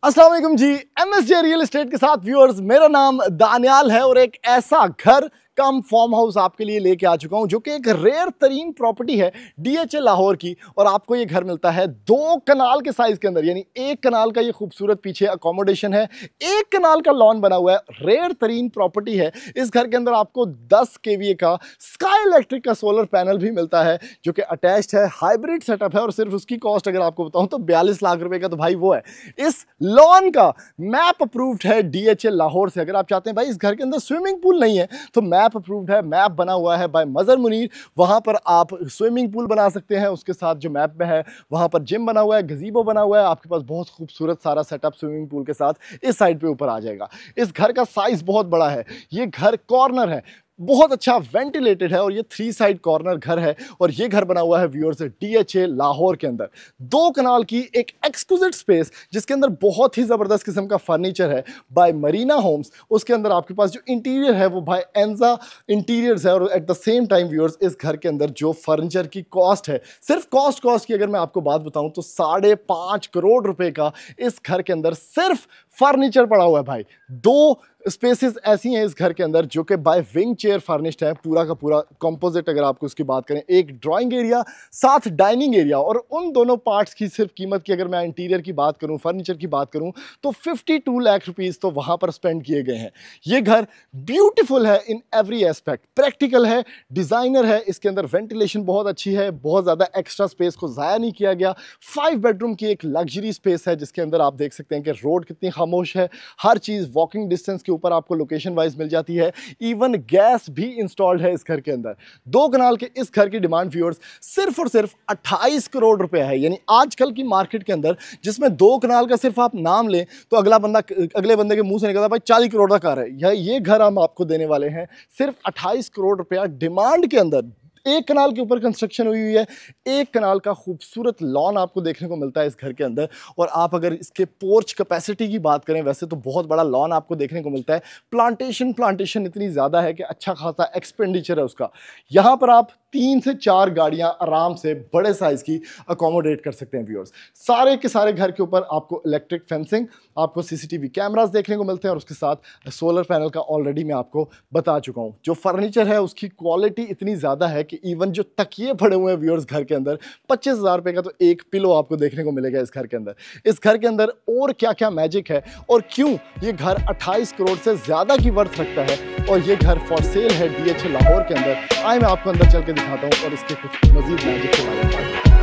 अस्सलाम वालेकुम जी। MSJ real estate के साथ व्यूअर्स, मेरा नाम दानियाल है और एक ऐसा घर कम फार्म हाउस आपके लिए लेके आ चुका हूं जो कि एक रेयर तरीन प्रॉपर्टी है DHA लाहौर की। और आपको ये घर मिलता है 2 कनाल के साइज के अंदर, यानी 1 कनाल का ये खूबसूरत पीछे अकोमोडेशन है, 1 कनाल का लॉन बना हुआ है, रेयर तरीन प्रॉपर्टी है। इस घर के अंदर आपको 10 kVA का स्काई इलेक्ट्रिक का सोलर पैनल भी मिलता है जो कि अटैच्ड है, हाइब्रिड सेटअप है। और सिर्फ उसकी कॉस्ट अगर आपको बताऊं तो 42 लाख रुपए का तो भाई वो है। इस लॉन का मैप अप्रूव्ड है DHA लाहौर से। अगर आप चाहते हैं भाई इस घर के अंदर स्विमिंग पूल नहीं है तो मैप अप्रूव्ड है, मैप बना हुआ है बाय मजर मुनीर। वहां पर आप स्विमिंग पूल बना सकते हैं, उसके साथ जो मैप में है वहां पर जिम बना हुआ है, गजीबो बना हुआ है, आपके पास बहुत खूबसूरत सारा सेटअप स्विमिंग पूल के साथ इस साइड पे ऊपर आ जाएगा। इस घर का साइज बहुत बड़ा है, ये घर कॉर्नर है, बहुत अच्छा वेंटिलेटेड है और ये 3 साइड कॉर्नर घर है। और ये घर बना हुआ है व्यूअर्स DHA लाहौर के अंदर 2 कनाल की एक एक्सक्लूसिव स्पेस जिसके अंदर बहुत ही जबरदस्त किस्म का फर्नीचर है बाय मरीना होम्स। उसके अंदर आपके पास जो इंटीरियर है वो बाय एंजा इंटीरियर्स है। और at the same time viewers, इस घर के अंदर जो फर्नीचर की कॉस्ट है, सिर्फ कॉस्ट की अगर मैं आपको बात बताऊं तो 5.5 करोड़ रुपए का इस घर के अंदर सिर्फ फर्नीचर पड़ा हुआ है भाई। 2 स्पेसेस ऐसी हैं इस घर के अंदर जो कि बाय विंग चेयर फर्निश्ड है, पूरा का पूरा कंपोजिट। अगर आपको उसकी बात करें, एक ड्राइंग एरिया साथ डाइनिंग एरिया, और उन दोनों पार्ट्स की सिर्फ कीमत की अगर मैं इंटीरियर की बात करूं, फर्नीचर की बात करूं तो 52 लाख रुपीस तो वहां पर स्पेंड किए गए हैं। ये घर ब्यूटीफुल है इन एवरी एस्पेक्ट, प्रैक्टिकल है, डिजाइनर है, इसके अंदर वेंटिलेशन बहुत अच्छी है, बहुत ज्यादा एक्स्ट्रा स्पेस को जाया नहीं किया गया। 5 बेडरूम की एक लग्जरी स्पेस है जिसके अंदर आप देख सकते हैं कि रोड कितनी खामोश है, हर चीज वॉकिंग डिस्टेंस के ऊपर आपको लोकेशन वाइज मिल जाती है। इवन गैस भी इंस्टॉल्ड है इस घर के अंदर। 2 कनाल के इस घर की डिमांड व्यूअर्स सिर्फ और सिर्फ 28 करोड़ रुपए है। यानी आजकल की मार्केट के अंदर जिसमें 2 कनाल का सिर्फ आप नाम लें तो अगले बंदे के मुंह से निकलता भाई 40 करोड़ का कार है। ये घर हम आपको देने वाले हैं सिर्फ 28 करोड़ रुपया डिमांड के अंदर। 1 कनाल के ऊपर कंस्ट्रक्शन हुई है, 1 कनाल का खूबसूरत लॉन आपको देखने को मिलता है इस घर के अंदर। और आप अगर इसके पोर्च कैपेसिटी की बात करें, वैसे तो बहुत बड़ा लॉन आपको देखने को मिलता है। प्लांटेशन इतनी ज़्यादा है कि अच्छा खासा एक्सपेंडिचर है उसका। यहाँ पर आप 3 से 4 गाड़ियां आराम से बड़े साइज की अकोमोडेट कर सकते हैं व्यूअर्स। सारे के सारे घर के ऊपर आपको इलेक्ट्रिक फेंसिंग, आपको CCTV कैमरास देखने को मिलते हैं और उसके साथ सोलर पैनल का ऑलरेडी मैं आपको बता चुका हूं। जो फर्नीचर है उसकी क्वालिटी इतनी ज़्यादा है कि इवन जो तकिए पड़े हुए हैं व्यूअर्स घर के अंदर, 25,000 रुपए का तो एक पिलो आपको देखने को मिलेगा इस घर के अंदर। इस घर के अंदर और क्या क्या मैजिक है और क्यों ये घर 28 करोड़ से ज़्यादा की वर्थ रखता है और ये घर फॉर सेल है DHA लाहौर के अंदर, आए मैं आपको अंदर चल के दिखाता हूँ और इसके कुछ मजीद मैजिक के बारे में बात करता हूं।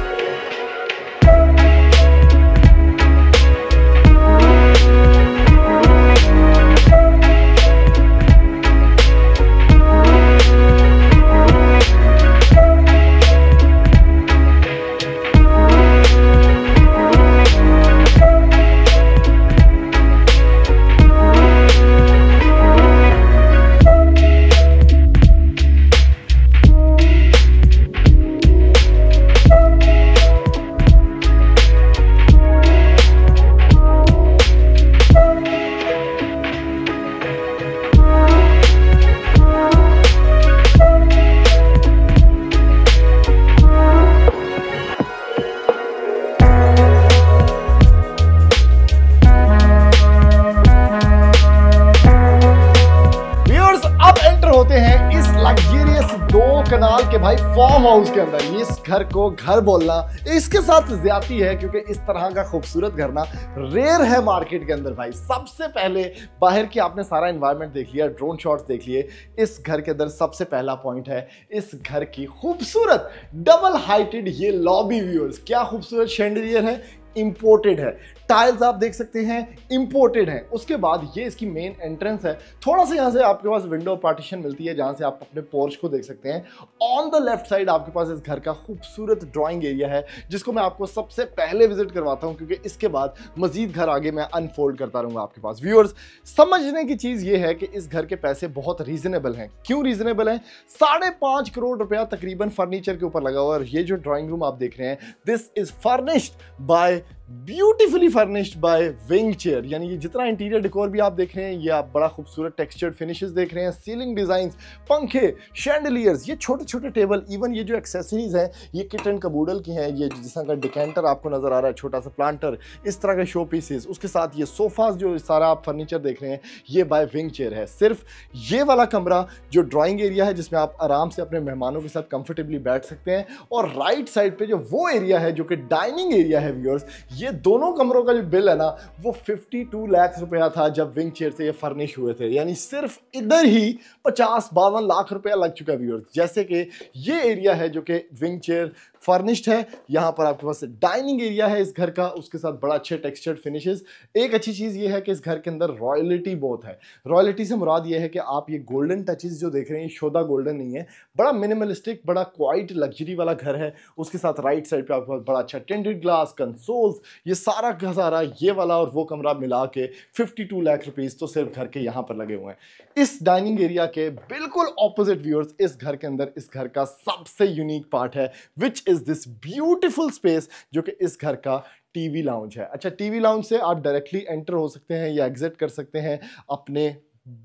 होते हैं इस लग्जरियस 2 कनाल के भाई फार्म हाउस के अंदर। इस घर को घर बोलना इसके साथ ज्यादती है क्योंकि इस तरह का खूबसूरत घर ना रेयर है मार्केट के अंदर भाई। सबसे पहले बाहर की आपने सारा एनवायरनमेंट देख लिया, ड्रोन शॉट्स देख लिए। इस घर के अंदर सबसे पहला पॉइंट है इस घर की खूबसूरत डबल हाइटेड ये लॉबी। व्यूअर्स, क्या खूबसूरत शैंडलियर है, इंपोर्टेड है। टाइल्स आप देख सकते हैं इंपोर्टेड है। उसके बाद ये इसकी मेन एंट्रेंस है। थोड़ा सा यहाँ से आपके पास विंडो पार्टीशन मिलती है जहाँ से आप अपने पोर्च को देख सकते हैं। ऑन द लेफ्ट साइड आपके पास इस घर का खूबसूरत ड्राइंग एरिया है जिसको मैं आपको सबसे पहले विजिट करवाता हूँ क्योंकि इसके बाद मजीद घर आगे मैं अनफोल्ड करता रहूँगा आपके पास। व्यूअर्स, समझने की चीज़ ये है कि इस घर के पैसे बहुत रीजनेबल हैं। क्यों रीजनेबल हैं? 5.5 करोड़ रुपया तकरीबन फर्नीचर के ऊपर लगा हुआ है। और ये जो ड्राइंग रूम आप देख रहे हैं, this is furnished bye beautifully furnished bye wing chair. यानी ये जितना इंटीरियर डेकोर भी आप देख रहे हैं, ये आप बड़ा खूबसूरत टेक्सचर्ड फिनिशेस देख रहे हैं, सीलिंग डिजाइंस, पंखे, शैंडलियर्स, ये छोटे छोटे टेबल, इवन ये जो एक्सेसरीज हैं ये किट एंड कबूडल की हैं। ये जिस तरह का डिकेंटर आपको नजर आ रहा है, छोटा सा प्लांटर, इस तरह के शो पीसेस, उसके साथ ये सोफाज, जो सारा आप फर्नीचर देख रहे हैं ये बाय विंग चेयर है। सिर्फ ये वाला कमरा जो ड्राइंग एरिया है जिसमें आप आराम से अपने मेहमानों के साथ कंफर्टेबली बैठ सकते हैं, और राइट साइड पे जो वो एरिया है जो कि डाइनिंग एरिया है व्यूअर्स, ये दोनों कमरों का जो बिल है ना वो 52 लाख रुपया था जब विंग चेयर से ये फर्निश हुए थे। यानी सिर्फ इधर ही 50-52 लाख रुपया लग चुका है व्यूअर्स। जैसे कि ये एरिया है जो कि विंग चेयर फर्निश्ड है, यहाँ पर आपके पास डाइनिंग एरिया है इस घर का, उसके साथ बड़ा अच्छे टेक्सचर्ड फिनिशेस। एक अच्छी चीज ये है कि इस घर के अंदर रॉयलिटी बहुत है। रॉयलिटी से मुराद ये है कि आप ये गोल्डन टचेस जो देख रहे हैं, शोधा गोल्डन नहीं है, बड़ा मिनिमलिस्टिक, बड़ा क्वाइट लग्जरी वाला घर है। उसके साथ राइट साइड पे आपके पास बड़ा अच्छा टेंटेड ग्लास, कंसोल्स, ये सारा का सारा ये वाला और वो कमरा मिला के 52 लाख रुपीस तो सिर्फ घर के यहाँ पर लगे हुए हैं। इस डाइनिंग एरिया के बिल्कुल ऑपोजिट व्यूअर्स, इस घर के अंदर इस घर का सबसे यूनिक पार्ट है, which is this beautiful space जो कि इस घर का टीवी लाउंज है। अच्छा, टीवी लाउंज से आप डायरेक्टली एंटर हो सकते हैं या एग्जिट कर सकते हैं अपने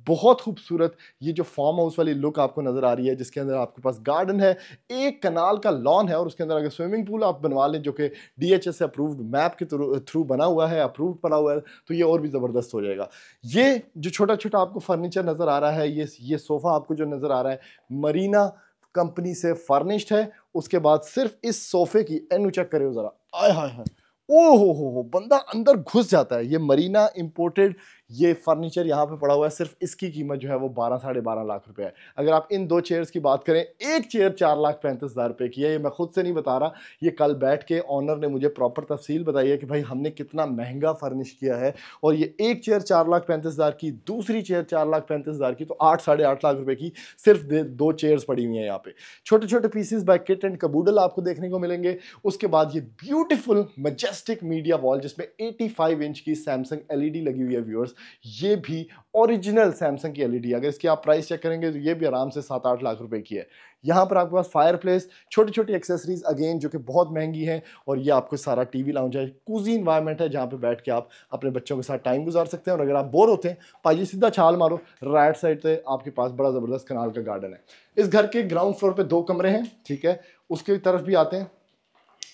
बहुत खूबसूरत ये जो फार्म हाउस वाली लुक आपको नजर आ रही है, जिसके अंदर आपके पास गार्डन है, एक कनाल का लॉन है, और उसके अंदर अगर स्विमिंग पूल आप बनवा लें जो कि डीएचएस से अप्रूव्ड मैप के थ्रू बना हुआ है, अप्रूव्ड बना हुआ है, तो ये और भी ज़बरदस्त हो जाएगा। ये जो छोटा छोटा आपको फर्नीचर नज़र आ रहा है, ये सोफ़ा आपको जो नज़र आ रहा है मरीना कंपनी से फर्निश्ड है। उसके बाद सिर्फ इस सोफे की एनु चेक करें ज़रा, आय हाय हाय, ओ हो, बंदा अंदर घुस जाता है। ये मरीना इंपोर्टेड ये फर्नीचर यहाँ पे पड़ा हुआ है, सिर्फ इसकी कीमत जो है वो 12-12.5 लाख रुपए है। अगर आप इन दो चेयर्स की बात करें, एक चेयर 4,35,000 रुपए की है। ये मैं खुद से नहीं बता रहा, ये कल बैठ के ऑनर ने मुझे प्रॉपर तफसील बताई है कि भाई हमने कितना महंगा फर्निश किया है, और ये एक चेयर 4,35,000 की, दूसरी चेयर 4,35,000 की, तो 8-8.5 लाख रुपए की सिर्फ दो चेयर्स पड़ी हुई हैं यहाँ पे। छोटे छोटे पीसेस बाय किट एंड कबूडल आपको देखने को मिलेंगे। उसके बाद ये ब्यूटीफुल मैजेस्टिक मीडिया वॉल जिसमें 85 इंच की सैमसंग एलईडी लगी हुई है व्यूअर्स, ये भी ओरिजिनल सैमसंग की एलईडी। अगर इसकी आप प्राइस चेक करेंगे तो ये भी आराम से 7-8 लाख रुपए की है। यहाँ पर आपके पास फायर प्लेस, छोटी छोटी एक्सेसरीज अगेन जो कि बहुत महंगी हैं, और ये आपको सारा टीवी लाउंज है, कूजी इन्वायरमेंट है जहाँ पे बैठ के आप अपने बच्चों के साथ टाइम गुजार सकते हैं। और अगर आप बोर होते हैं, पाइए सीधा छाल मारो, राइट साइड से आपके पास बड़ा जबरदस्त कनाल का गार्डन है। इस घर के ग्राउंड फ्लोर पे 2 कमरे हैं, ठीक है, उसकी तरफ भी आते हैं।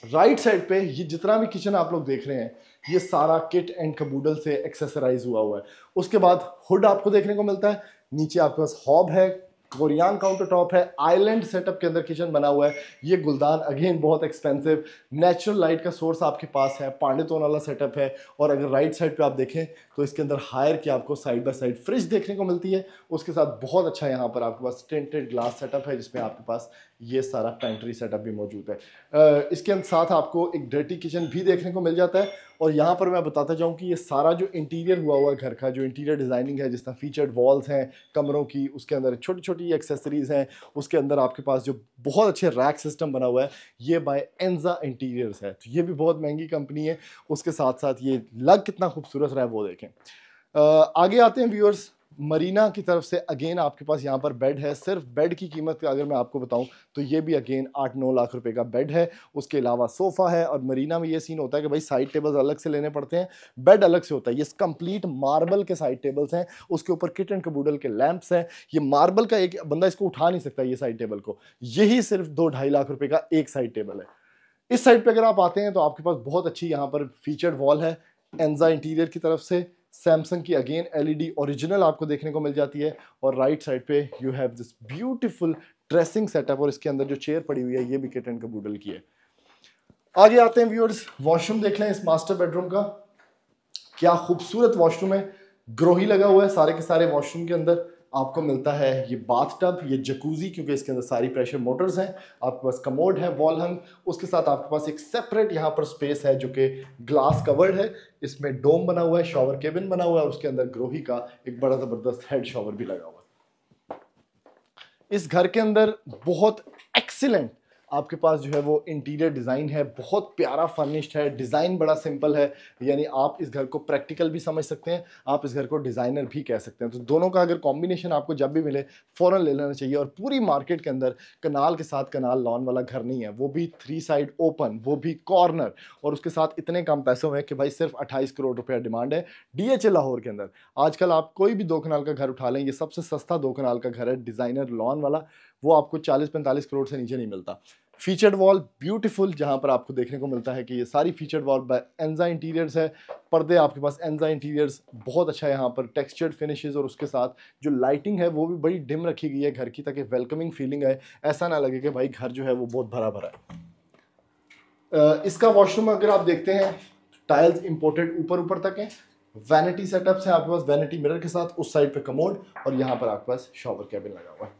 राइट साइड पे ये जितना भी किचन आप लोग देख रहे हैं, ये सारा किट एंड कबूडल से एक्सेसराइज हुआ है। उसके बाद हुड आपको देखने को मिलता है, नीचे आपके पास हॉब है, कोरियन काउंटर टॉप है, आइलैंड सेटअप के अंदर किचन बना हुआ है। ये गुलदान अगेन बहुत एक्सपेंसिव, नेचुरल लाइट का सोर्स आपके पास है, पांडेतोन वाला सेटअप है। और अगर राइट साइड पे आप देखें तो इसके अंदर हायर की आपको साइड बाय साइड फ्रिज देखने को मिलती है। उसके साथ बहुत अच्छा यहाँ पर आपके पास टिंटेड ग्लास सेटअप है, जिसमें आपके पास ये सारा पेंट्री सेटअप भी मौजूद है। इसके साथ आपको एक डर्टी किचन भी देखने को मिल जाता है। और यहाँ पर मैं बताता जाऊँ कि ये सारा जो इंटीरियर हुआ हुआ घर का, जो इंटीरियर डिज़ाइनिंग है, जिस तरह फीचर्ड वॉल्स हैं कमरों की, उसके अंदर छोटी छोटी एक्सेसरीज हैं, उसके अंदर आपके पास जो बहुत अच्छे रैक सिस्टम बना हुआ है, ये बाय एंजा इंटीरियर्स है। तो ये भी बहुत महंगी कंपनी है। उसके साथ साथ ये लग कितना खूबसूरत रहा है वो देखें। आगे आते हैं व्यूअर्स, मरीना की तरफ से अगेन आपके पास यहाँ पर बेड है। सिर्फ बेड की कीमत अगर मैं आपको बताऊं तो ये भी अगेन 8-9 लाख रुपए का बेड है। उसके अलावा सोफ़ा है, और मरीना में ये सीन होता है कि भाई साइड टेबल्स अलग से लेने पड़ते हैं, बेड अलग से होता है। ये कंप्लीट मार्बल के साइड टेबल्स हैं, उसके ऊपर किट एंड कबूडल के लैंप्स हैं। ये मार्बल का, एक बंदा इसको उठा नहीं सकता ये साइड टेबल को, यही सिर्फ 2-2.5 लाख रुपए का एक साइड टेबल है। इस साइड पे अगर आप आते हैं तो आपके पास बहुत अच्छी यहाँ पर फीचर्ड वॉल है एंजा इंटीरियर की तरफ से। सैमसंग की अगेन एलईडी ओरिजिनल आपको देखने को मिल जाती है। और राइट साइड पे you have this beautiful dressing setup, और इसके अंदर जो चेयर पड़ी हुई है ये भी किट एंड कबूडल की है। आगे आते हैं व्यूअर्स, वॉशरूम देख लें इस मास्टर बेडरूम का, क्या खूबसूरत वॉशरूम है, ग्रोही लगा हुआ है सारे के सारे वॉशरूम के अंदर। आपको मिलता है ये बाथ टब, ये जकूजी, क्योंकि इसके अंदर सारी प्रेशर मोटर्स हैं। आपके पास कमोड है, वॉल हंग, उसके साथ आपके पास एक सेपरेट यहाँ पर स्पेस है जो कि ग्लास कवर्ड है। इसमें डोम बना हुआ है, शॉवर केबिन बना हुआ है, उसके अंदर ग्रोही का एक बड़ा जबरदस्त हेड शॉवर भी लगा हुआ है। इस घर के अंदर बहुत एक्सीलेंट आपके पास जो है वो इंटीरियर डिज़ाइन है, बहुत प्यारा फर्निश्ड है, डिज़ाइन बड़ा सिंपल है, यानी आप इस घर को प्रैक्टिकल भी समझ सकते हैं, आप इस घर को डिज़ाइनर भी कह सकते हैं। तो दोनों का अगर कॉम्बिनेशन आपको जब भी मिले फ़ौरन ले लेना चाहिए। और पूरी मार्केट के अंदर कनाल के साथ कनाल लॉन वाला घर नहीं है, वो भी 3 साइड ओपन, वो भी कॉर्नर, और उसके साथ इतने कम पैसों में कि भाई सिर्फ 28 करोड़ रुपया डिमांड है DHA लाहौर के अंदर। आजकल आप कोई भी 2 कनाल का घर उठा लें, ये सबसे सस्ता 2 कनाल का घर है डिज़ाइनर लॉन वाला, वो आपको 40-45 करोड़ से नीचे नहीं मिलता। फीचर्ड वॉल ब्यूटीफुल, जहां पर आपको देखने को मिलता है कि ये सारी फीचर्ड वॉल बाय एंजा इंटीरियर्स है। पर्दे आपके पास एंजा इंटीरियर्स, बहुत अच्छा है यहाँ पर टेक्सचर्ड फिनिशेस, और उसके साथ जो लाइटिंग है वो भी बड़ी डिम रखी गई है घर की, ताकि वेलकमिंग फीलिंग है, ऐसा ना लगे कि भाई घर जो है वो बहुत भरा भरा है। इसका वॉशरूम अगर आप देखते हैं, टाइल्स इंपोर्टेड ऊपर ऊपर तक है, वैनिटी सेटअप्स है आपके पास, वैनिटी मिरर के साथ, उस साइड पे कमोड, और यहाँ पर आपके पास शॉवर कैबिन लगा हुआ है।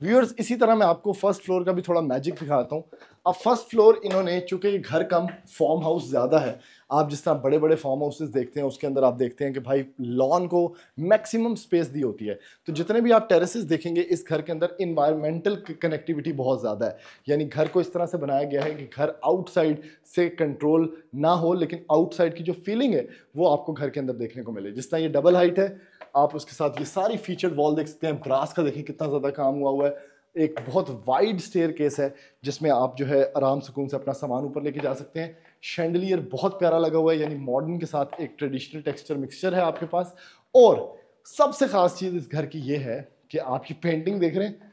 व्यूअर्स, इसी तरह मैं आपको फर्स्ट फ्लोर का भी थोड़ा मैजिक दिखाता हूँ। अब फर्स्ट फ्लोर इन्होंने, चूंकि घर कम फॉर्म हाउस ज़्यादा है, आप जिस तरह बड़े बड़े फार्म हाउसेस देखते हैं उसके अंदर आप देखते हैं कि भाई लॉन को मैक्सिमम स्पेस दी होती है। तो जितने भी आप टेरेसेस देखेंगे इस घर के अंदर इन्वायरमेंटल कनेक्टिविटी बहुत ज़्यादा है, यानी घर को इस तरह से बनाया गया है कि घर आउटसाइड से कंट्रोल ना हो, लेकिन आउटसाइड की जो फीलिंग है वो आपको घर के अंदर देखने को मिले। जिस तरह ये डबल हाइट है, आप उसके साथ ये सारी फीचर्ड वॉल देख सकते हैं, ब्रास का देखिए कितना ज़्यादा काम हुआ है। एक बहुत वाइड स्टेयर केस है जिसमें आप जो है आराम सुकून से अपना सामान ऊपर लेके जा सकते हैं। शैंडलियर बहुत प्यारा लगा हुआ है, यानी मॉडर्न के साथ एक ट्रेडिशनल टेक्सचर मिक्सचर है आपके पास। और सबसे खास चीज़ इस घर की ये है कि आप ये पेंटिंग देख रहे हैं,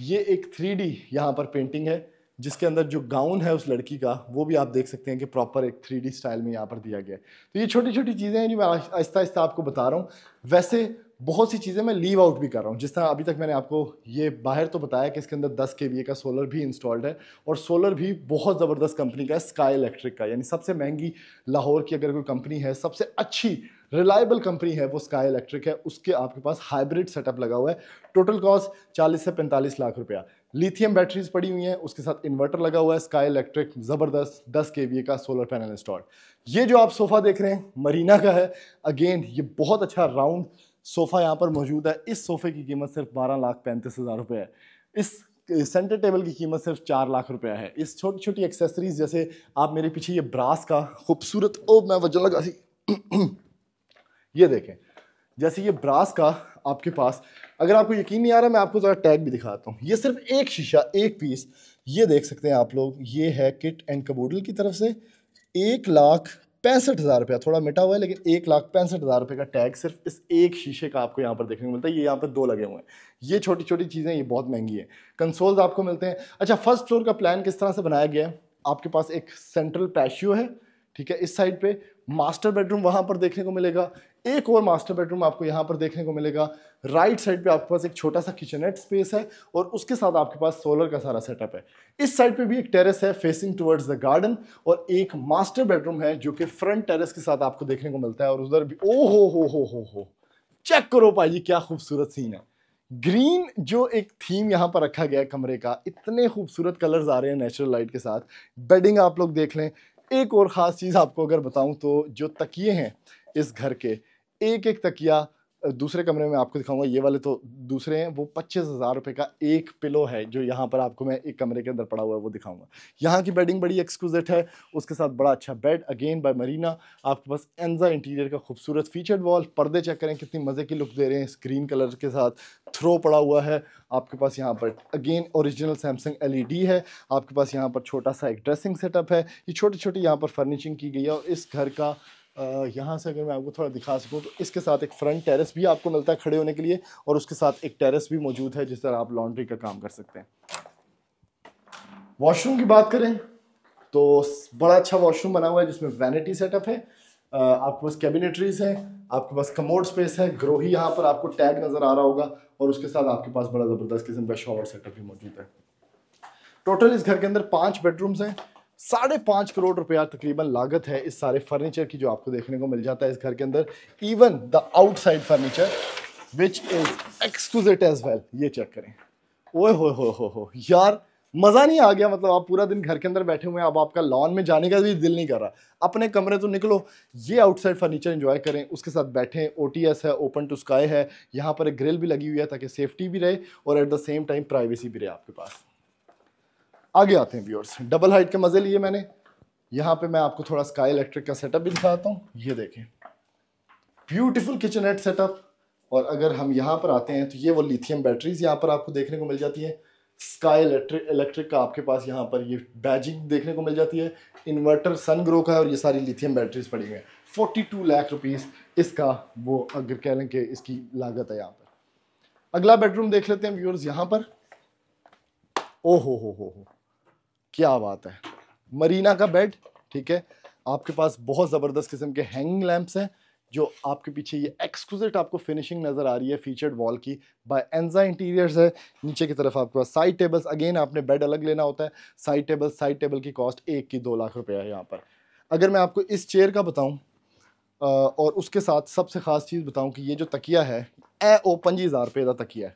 ये एक 3D यहाँ पर पेंटिंग है, जिसके अंदर जो गाउन है उस लड़की का वो भी आप देख सकते हैं कि प्रॉपर एक 3D स्टाइल में यहाँ पर दिया गया है। तो ये छोटी छोटी चीज़ें हैं जो मैं आहिस्ता आहिस्ता आपको बता रहा हूँ। वैसे बहुत सी चीज़ें मैं लीव आउट भी कर रहा हूँ, जिस तरह अभी तक मैंने आपको ये बाहर तो बताया कि इसके अंदर 10 kVA का सोलर भी इंस्टॉल्ड है, और सोलर भी बहुत ज़बरदस्त कंपनी का है, स्काई इलेक्ट्रिक का, यानी सबसे महंगी लाहौर की अगर कोई कंपनी है, सबसे अच्छी रिलायबल कंपनी है वो स्काई इलेक्ट्रिक है। उसके आपके पास हाइब्रिड सेटअप लगा हुआ है, टोटल कॉस्ट 40 से 45 लाख रुपया। लिथियम बैटरीज पड़ी हुई हैं, उसके साथ इन्वर्टर लगा हुआ है, स्काई इलेक्ट्रिक ज़बरदस्त 10 kVA का सोलर पैनल इंस्टॉल्ड। ये जो आप सोफ़ा देख रहे हैं मरीना का है, अगेन ये बहुत अच्छा राउंड सोफ़ा यहाँ पर मौजूद है। इस सोफ़े की कीमत सिर्फ 12,35,000 रुपये है। इस सेंटर टेबल की कीमत सिर्फ 4 लाख रुपया है। इस छोटी छोटी एक्सेसरीज, जैसे आप मेरे पीछे ये ब्रास का खूबसूरत, ओ मैं वजह लगा सी ये देखें, जैसे ये ब्रास का आपके पास, अगर आपको यकीन नहीं आ रहा मैं आपको ज़रा टैग भी दिखाता हूँ। ये सिर्फ एक शीशा, एक पीस, ये देख सकते हैं आप लोग, ये है किट एंड कबूडल की तरफ से, 1,65,000 रुपया, थोड़ा मिटा हुआ है लेकिन 1,65,000 रुपये का टैग सिर्फ इस एक शीशे का आपको यहाँ पर देखने को मिलता है। ये यहाँ पर 2 लगे हुए हैं। ये छोटी छोटी चीज़ें ये बहुत महंगी है। कंसोल्स आपको मिलते हैं। अच्छा, फर्स्ट फ्लोर का प्लान किस तरह से बनाया गया है, आपके पास एक सेंट्रल पैशियो है, ठीक है, इस साइड पे मास्टर बेडरूम वहां पर देखने को मिलेगा, एक और मास्टर बेडरूम आपको यहां पर देखने को मिलेगा। राइट साइड पे आपके पास एक छोटा सा किचनेट स्पेस है, और उसके साथ आपके पास सोलर का सारा सेटअप है। इस साइड पे भी एक टेरेस है फेसिंग टुवर्ड्स द गार्डन, और एक मास्टर बेडरूम है जो कि फ्रंट टेरेस के साथ आपको देखने को मिलता है। और उधर भी ओ हो, चेक करो भाई क्या खूबसूरत सीन है। ग्रीन जो एक थीम यहाँ पर रखा गया है कमरे का, इतने खूबसूरत कलर्स आ रहे हैं नेचुरल लाइट के साथ। बेडिंग आप लोग देख लें। एक और ख़ास चीज़ आपको अगर बताऊं तो जो तकिए हैं इस घर के, एक एक तकिया दूसरे कमरे में आपको दिखाऊंगा, ये वाले तो दूसरे हैं, वो 25,000 रुपये का एक पिलो है जो यहाँ पर आपको मैं एक कमरे के अंदर पड़ा हुआ है वो दिखाऊंगा। यहाँ की बेडिंग बड़ी एक्सक्लूसिव है, उसके साथ बड़ा अच्छा बेड, अगेन बाय मरीना। आपके पास एंजा इंटीरियर का खूबसूरत फीचर्ड वॉल, पर्दे चेक करें कितनी मज़े की लुक दे रहे हैं, स्क्रीन कलर के साथ, थ्रो पड़ा हुआ है आपके पास। यहाँ पर अगेन ओरिजिनल सैमसंग LED है आपके पास। यहाँ पर छोटा सा एक ड्रेसिंग सेटअप है, ये छोटी छोटी यहाँ पर फर्निशिंग की गई है। और इस घर का यहाँ से अगर मैं आपको थोड़ा दिखा सकूँ तो इसके साथ एक फ्रंट टेरेस भी आपको मिलता है खड़े होने के लिए, और उसके साथ एक टेरेस भी मौजूद है जिस तरह आप लॉन्ड्री का काम कर सकते हैं। वॉशरूम की बात करें तो बड़ा अच्छा वॉशरूम बना हुआ है जिसमें वैनिटी सेटअप है, आपके पास कैबिनेटरीज है, आपके पास कमोड स्पेस है, ग्रोही यहाँ पर आपको टैग नजर आ रहा होगा, और उसके साथ आपके पास बड़ा ज़बरदस्त किस्म का शॉवर सेटअप भी मौजूद है। टोटल इस घर के अंदर 5 बेडरूम्स हैं। 5.5 करोड़ रुपया तकरीबन लागत है इस सारे फर्नीचर की जो आपको देखने को मिल जाता है इस घर के अंदर। Even the outside furniture which is exclusive as well. ये चेक करें, ओए हो यार, मज़ा नहीं आ गया। मतलब आप पूरा दिन घर के अंदर बैठे हुए हैं, अब आपका लॉन में जाने का भी दिल नहीं कर रहा, अपने कमरे तो निकलो, ये आउटसाइड फर्नीचर एंजॉय करें, उसके साथ बैठें। OTS है, ओपन टू स्काई है, यहाँ पर एक ग्रिल भी लगी हुई है ताकि सेफ्टी भी रहे और at the same time privacy भी रहे आपके पास। आगे आते हैं व्यूअर्स, डबल हाइट के मजे लिए मैंने। यहाँ पे मैं आपको थोड़ा स्काई इलेक्ट्रिक का सेटअप भी दिखाता हूँ। ये देखें, ब्यूटीफुल किचननेट सेटअप। और अगर हम यहाँ पर आते हैं तो ये वो लिथियम बैटरीज यहाँ पर आपको देखने को मिल जाती है। स्काई इलेक्ट्रिक का आपके पास यहाँ पर ये बैजिंग देखने को मिल जाती है। इन्वर्टर सन ग्रो का है और ये सारी लिथियम बैटरीज पड़ी हुई हैं। 42 लाख रुपीस इसका वो अगर कह लें कि इसकी लागत है यहाँ पर। अगला बेडरूम देख लेते हैं व्यूअर्स यहाँ पर। ओ हो, क्या बात है, मरीना का बेड, ठीक है। आपके पास बहुत ज़बरदस्त किस्म के हैंगिंग लैंप्स हैं, जो आपके पीछे ये एक्सक्लूसिव आपको फिनिशिंग नज़र आ रही है फीचर्ड वॉल की, बाय एंजा इंटीरियर्स है। नीचे की तरफ आपके पास साइड टेबल्स, अगेन आपने बेड अलग लेना होता है। साइड टेबल की कॉस्ट एक की 2 लाख रुपये है यहाँ पर। अगर मैं आपको इस चेयर का बताऊँ और उसके साथ सबसे ख़ास चीज़ बताऊँ कि ये जो तकिया है ओ 25,000 रुपये का तकिया है।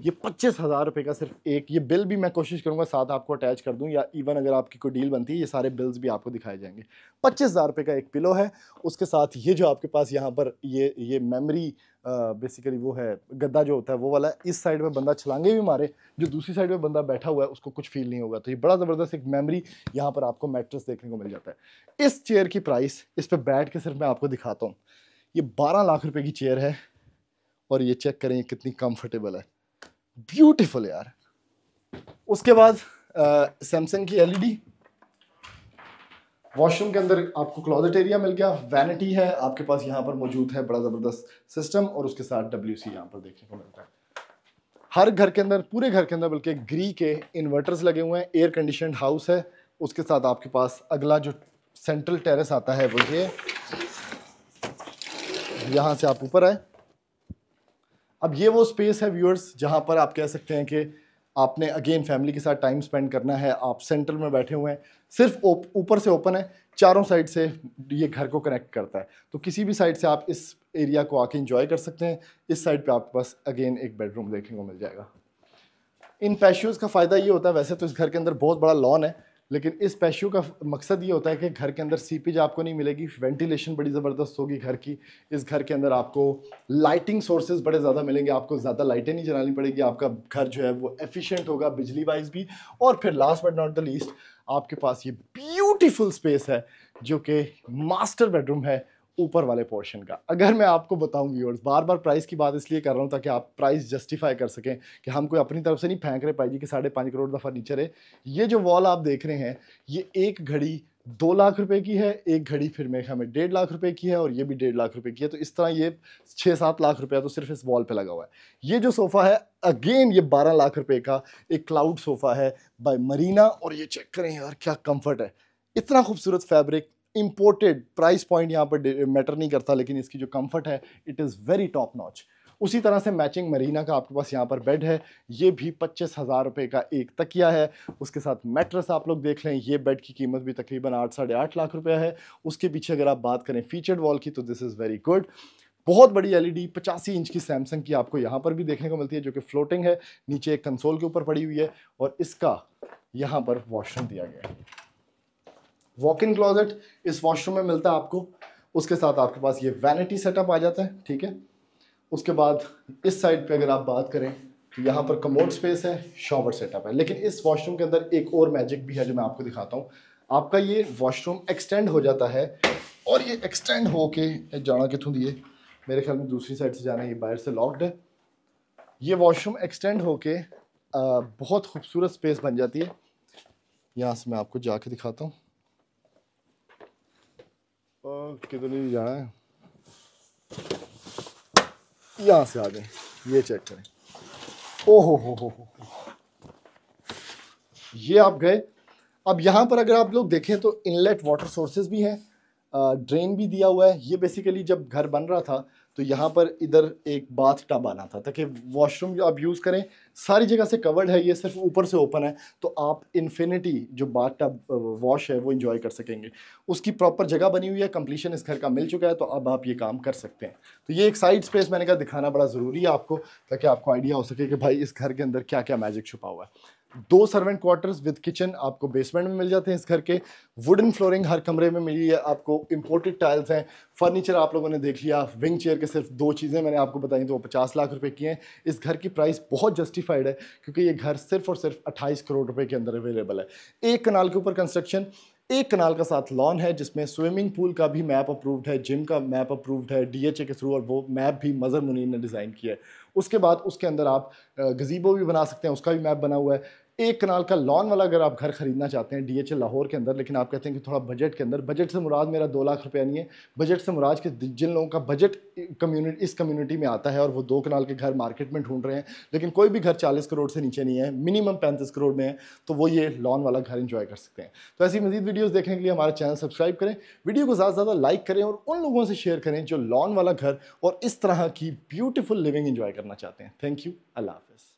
ये 25,000 रुपये का सिर्फ एक। ये बिल भी मैं कोशिश करूंगा साथ आपको अटैच कर दूं, या इवन अगर आपकी कोई डील बनती है ये सारे बिल्स भी आपको दिखाए जाएंगे। 25,000 रुपये का एक पिलो है। उसके साथ ये जो आपके पास यहाँ पर ये मेमोरी बेसिकली वो है गद्दा जो होता है वो वाला। इस साइड में बंदा छलांगे भी मारे, जो दूसरी साइड में बंदा बैठा हुआ है उसको कुछ फील नहीं होगा। तो ये बड़ा ज़बरदस्त एक मेमोरी यहाँ पर आपको मैट्रेस देखने को मिल जाता है। इस चेयर की प्राइस, इस पर बैठ के सिर्फ मैं आपको दिखाता हूँ, ये 12 लाख रुपये की चेयर है। और ये चेक करें ये कितनी कंफर्टेबल है, ब्यूटीफुल यार। उसके बाद सैमसंग की एलईडी। वॉशरूम के अंदर आपको क्लोजेट एरिया मिल गया, वैनिटी है आपके पास यहाँ पर मौजूद है, बड़ा ज़बरदस्त सिस्टम। और उसके साथ WC यहाँ पर देखने को मिलता है। हर घर के अंदर, पूरे घर के अंदर बल्कि ग्री के इन्वर्टर्स लगे हुए हैं। एयर कंडीशनड हाउस है। उसके साथ आपके पास अगला जो सेंट्रल टेरेस आता है वो ये, यहाँ से आप ऊपर आए। अब ये वो स्पेस है व्यूअर्स जहाँ पर आप कह सकते हैं कि आपने अगेन फैमिली के साथ टाइम स्पेंड करना है। आप सेंटर में बैठे हुए हैं, सिर्फ ऊपर से ओपन है, चारों साइड से ये घर को कनेक्ट करता है। तो किसी भी साइड से आप इस एरिया को आके एंजॉय कर सकते हैं। इस साइड पे आपके पास अगेन एक बेडरूम देखने को मिल जाएगा। इन पैशियोज़ का फ़ायदा ये होता है, वैसे तो इस घर के अंदर बहुत बड़ा लॉन है, लेकिन इस पैशियो का मकसद ये होता है कि घर के अंदर सीपेज आपको नहीं मिलेगी, वेंटिलेशन बड़ी ज़बरदस्त होगी घर की। इस घर के अंदर आपको लाइटिंग सोर्सेज बड़े ज़्यादा मिलेंगे, आपको ज़्यादा लाइटें नहीं जलानी पड़ेगी। आपका घर जो है वो एफिशिएंट होगा बिजली वाइज भी। और फिर last but not the least, आपके पास ये ब्यूटीफुल स्पेस है जो कि मास्टर बेडरूम है ऊपर वाले पोर्शन का। अगर मैं आपको बताऊं व्यूअर्स, बार बार प्राइस की बात इसलिए कर रहा हूं ताकि आप प्राइस जस्टिफाई कर सकें कि हम कोई अपनी तरफ से नहीं फेंक रहे पाई कि 5.5 करोड़ का फर्नीचर है। ये जो वॉल आप देख रहे हैं, ये एक घड़ी 2 लाख रुपए की है, एक घड़ी फिर मेरे ख्याल में 1.5 लाख रुपए की है, और ये भी 1.5 लाख रुपए की है। तो इस तरह ये 6-7 लाख रुपया तो सिर्फ इस वॉल पे लगा हुआ है। ये जो सोफ़ा है अगेन ये 12 लाख रुपए का एक क्लाउड सोफ़ा है बाय मरीना। और ये चेक करें यार क्या कंफर्ट है, इतना खूबसूरत फैब्रिक, इंपोर्टेड। प्राइस पॉइंट यहाँ पर मैटर नहीं करता, लेकिन इसकी जो कंफर्ट है it is very top notch. उसी तरह से मैचिंग मरीना का आपके पास यहाँ पर बेड है। ये भी 25,000 रुपये का एक तकिया है। उसके साथ मैट्रेस आप लोग देख लें, ये बेड की कीमत भी तकरीबन 8-8.5 लाख रुपया है। उसके पीछे अगर आप बात करें फीचर्ड वॉल की तो दिस इज़ वेरी गुड। बहुत बड़ी एलईडी 85 इंच की सैमसंग की आपको यहाँ पर भी देखने को मिलती है, जो कि फ्लोटिंग है, नीचे एक कंसोल के ऊपर पड़ी हुई है। और इसका यहाँ पर वॉशरूम दिया गया है, वॉक इन क्लोजेट इस वॉशरूम में मिलता है आपको। उसके साथ आपके पास ये वैनिटी सेटअप आ जाता है, ठीक है। उसके बाद इस साइड पे अगर आप बात करें तो यहाँ पर कमोड स्पेस है, शॉवर सेटअप है। लेकिन इस वॉशरूम के अंदर एक और मैजिक भी है जो मैं आपको दिखाता हूँ। आपका ये वॉशरूम एक्सटेंड हो जाता है, और ये एक्सटेंड हो के जाना कितों दिए, मेरे ख्याल में दूसरी साइड से जाना है, ये बाहर से लॉक्ड है। ये वॉशरूम एक्सटेंड हो के बहुत खूबसूरत स्पेस बन जाती है। यहाँ से मैं आपको जाके दिखाता हूँ। किधर नहीं जाना है, यहाँ से आ जाए, ये चेक करें। ओहो हो, ये आप गए। अब यहाँ पर अगर आप लोग देखें तो इनलेट वाटर सोर्सेज भी हैं, ड्रेन भी दिया हुआ है। ये बेसिकली जब घर बन रहा था तो यहाँ पर इधर एक बाथ टब आना था ताकि वॉशरूम जो आप यूज़ करें सारी जगह से कवर्ड है, ये सिर्फ ऊपर से ओपन है, तो आप इन्फिनिटी जो बाथ टब वॉश है वो इंजॉय कर सकेंगे। उसकी प्रॉपर जगह बनी हुई है, कंप्लीशन इस घर का मिल चुका है, तो अब आप ये काम कर सकते हैं। तो ये एक साइड स्पेस मैंने कहा दिखाना बड़ा ज़रूरी है आपको, ताकि आपको आइडिया हो सके कि भाई इस घर के अंदर क्या क्या मैजिक छुपा हुआ है। 2 सर्वेंट क्वार्टर्स विद किचन आपको बेसमेंट में मिल जाते हैं इस घर के। वुडन फ्लोरिंग हर कमरे में मिली है आपको, इंपोर्टेड टाइल्स हैं। फर्नीचर आप लोगों ने देख लिया, विंग चेयर के सिर्फ 2 चीज़ें मैंने आपको बताई तो वो 50 लाख रुपए की हैं। इस घर की प्राइस बहुत जस्टिफाइड है क्योंकि ये घर सिर्फ और सिर्फ 28 करोड़ रुपए के अंदर अवेलेबल है। 1 कनाल के ऊपर कंस्ट्रक्शन, 1 कनाल का साथ लॉन है जिसमें स्विमिंग पूल का भी मैप अप्रूव्ड है, जिम का मैप अप्रूव्ड है डीएचए के थ्रू, और वो मैप भी मज़हर मुनीर ने डिज़ाइन किया है। उसके बाद उसके अंदर आप गजीबो भी बना सकते हैं, उसका भी मैप बना हुआ है। 1 कनाल का लॉन वाला अगर आप घर खरीदना चाहते हैं डीएचए लाहौर के अंदर, लेकिन आप कहते हैं कि थोड़ा बजट के अंदर, बजट से मुराद मेरा 2 लाख रुपया नहीं है, बजट से मुराद के जिन लोगों का बजट कम्युनिटी इस कम्युनिटी में आता है और वो 2 कनाल के घर मार्केट में ढूंढ रहे हैं, लेकिन कोई भी घर 40 करोड़ से नीचे नहीं है, मिनिमम 35 करोड़ में है, तो वो ये लॉन वाला घर इंजॉय कर सकते हैं। तो ऐसी मजीद वीडियोस देखने के लिए हमारा चैनल सब्सक्राइब करें, वीडियो को ज़्यादा से ज़्यादा लाइक करें और उन लोगों से शेयर करें जो लॉन वाला घर और इस तरह की ब्यूटीफुल लिविंग इंजॉय करना चाहते हैं। थैंक यू, अल्लाह हाफिज़।